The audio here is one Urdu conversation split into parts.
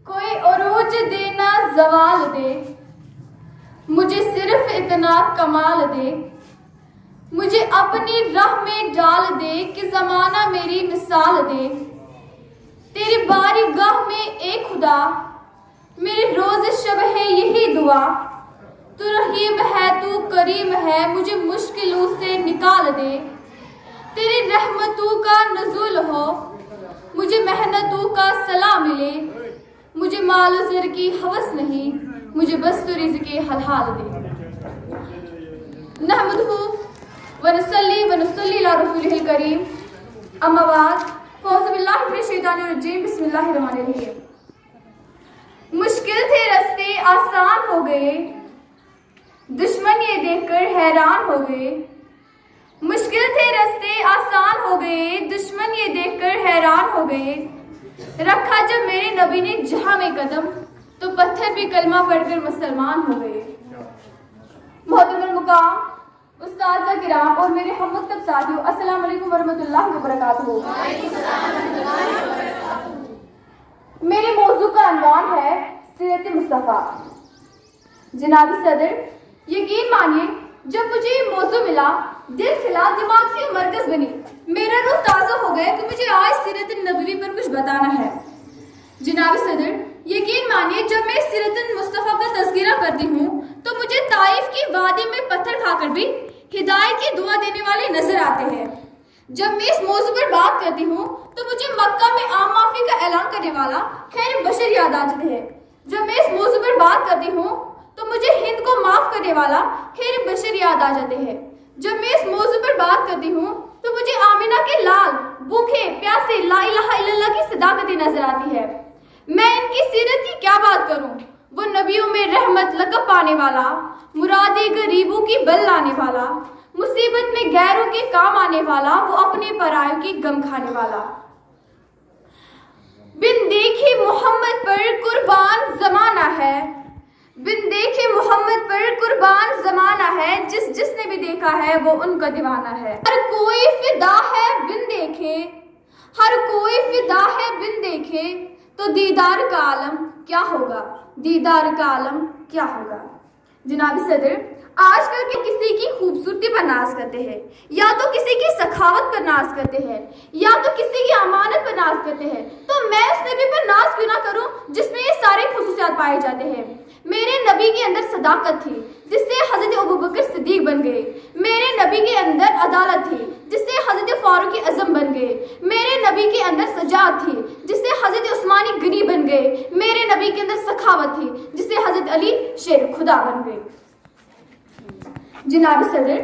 کوئی عروج دینا زوال دے، مجھے صرف اتنا کمال دے، مجھے اپنی راہ میں ڈال دے کہ زمانہ میری مثال دے۔ تیری باری گاہ میں اے خدا، میری روز شب ہے یہی دعا، تو رحیم ہے تو کریم ہے، مجھے مشکلوں سے نکال دے۔ تیری رحمتوں کا نزول ہو، مجھے محنتوں کا صلاح ملے، مجھے مال و زر کی ہوس نہیں، مجھے بس تو رزق حلال دے۔ نحمدہ ونصلی علی رسولہ الکریم، اما بعد، فاعوذ باللہ من الشیطان الرجیم، بسم اللہ الرحمن الرحیم۔ مشکل تھے رستے آسان ہو گئے، دشمن یہ دیکھ کر حیران ہو گئے۔ مشکل تھے رستے آسان ہو گئے، دشمن یہ دیکھ کر حیران ہو گئے۔ رکھا جب میرے نبی نے جہاں میں قدم، تو پتھر بھی کلمہ پڑھ کر مسلمان ہو گئے۔ محترم المقام استاذہ کرام اور میرے ہم مکتب ساتھیوں، السلام علیکم ورحمۃ اللہ وبرکاتہ۔ میرے موضوع کا عنوان ہے سیرت مصطفیٰ۔ جناب صدر، یقین مانیے جب مجھے یہ موضوع ملا، دل کھلا، دماغ سے مرکز بنی، میرا روح تازہ ہو گیا کہ مجھے آج سیرت النبوی پر کچھ بتانا ہے۔ جناب صدر، یقین مانیے جب میں سیرت المصطفیٰ کا تذکرہ کرتی ہوں تو مجھے طائف کی وادی میں پتھر کھا کر بھی ہدایت کی دعا دینے والے نظر آتے ہیں۔ جب میں اس موضوع پر بات کرتی ہوں تو مجھے مکہ میں عام معافی کا اعلان کرنے والا خیر بشر یاد آ جاتے ہیں۔ جب میں اس موضوع پر بات کرتی ہوں تو مجھے ہند کو معاف کرنے والا خیر بشر یاد آ جاتے ہیں۔ جب میں اس موضوع پر بات کرتی ہوں تو مجھے آمینہ کے لال بھوکے پیاسے لا الہ الا اللہ کی صداقتیں نظر آتی ہے۔ میں ان کی سیرت کی کیا بات کروں، وہ نبیوں میں رحمت لقب پانے والا، مرادی غریبوں کی بل لانے والا، مصیبت میں غیروں کے کام آنے والا، وہ اپنے پرایوں کی غم کھانے والا۔ بن دیکھے محمد پر قربان زمانہ ہے، بن دیکھے محمد پر قربان زمانہ ہے، جس نے بھی دیکھا ہے وہ ان کا دیوانہ ہے۔ ہر کوئی فدا ہے بن دیکھے، ہر کوئی فدا ہے بن دیکھے، تو دیدار کا عالم کیا ہوگا، دیدار کا عالم کیا ہوگا۔ جناب صدر، آج کل کے کسی کی خوبصورتی پر ناز کرتے ہیں، یا تو کسی کی سخاوت پر ناز کرتے ہیں، یا تو کسی کی امانت پر ناز کرتے ہیں، تو میں اس نبی پر ناز کیوں نہ کروں جس میں یہ سارے خصوصیات پائے جاتے ہیں۔ میرے نبی کے اندر صداقت تھی جس سے حضرت ابوبکر صدیق بن گئے، میرے نبی کے اندر عدالت تھی جس سے حضرت فاروق اعظم بن گئے، میرے نبی کے اندر سجاعت تھی جس سے حضرت عثمان غنی بن گئے، میرے نبی کے اندر سخاوت تھی جس سے حضرت علی شیر خدا بن گئے۔ جناب صدر،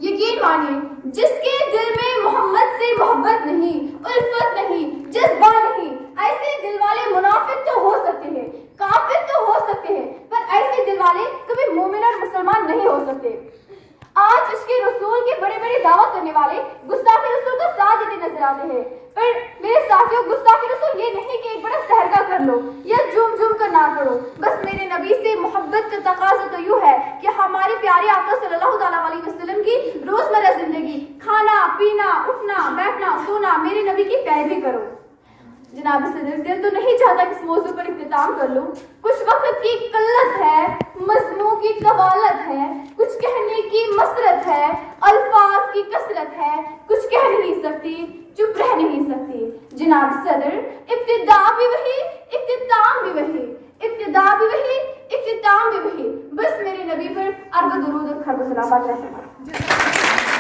یقین مانیے جس کے دل میں محمد سے محبت نہیں، الفت نہیں، جذبہ نہیں، ایسے دل والے منافق تو ہو سکتے ہیں، کافر تو ہو سکتے ہیں، پر ایسے دل والے کبھی مومن اور مسلمان نہیں ہو سکتے۔ آج عشق رسول کی بڑے بڑے دعوت کرنے والے گستاخ رسول کو ساتھ دیتے نظر آتے ہیں، پر میرے ساتھیوں گستاخ رسول یہ نہیں کہ ایک بڑا سحرگاہ کر لو یا جھوم جھوم کر نہ پڑھو، بس میرے نبی سے محبت کا تقاضا تو یوں ہے کہ ہمارے پیارے آقا صلی اللہ تعالیٰ علیہ وسلم کی روزمرہ زندگی، کھانا پینا اٹھنا بیٹھنا سونا، میرے نبی کی پیروی کرو۔ جناب صدر، دل تو نہیں چاہتا کہ اس موضوع پر اختتام کر لوں، کچھ وقت کی قلت ہے، مضمون کی طوالت ہے، کچھ کہنے کی مسرت ہے، الفاظ کی کثرت ہے، کچھ کہہ نہیں سکتی، چپ رہ نہیں سکتی۔ جناب صدر، ابتدا بھی وہی، اختتام بھی وہی، ابتدا بھی وہی، اختتام بھی وہی، بس میرے نبی پر عرب درود اور خیر و سلام۔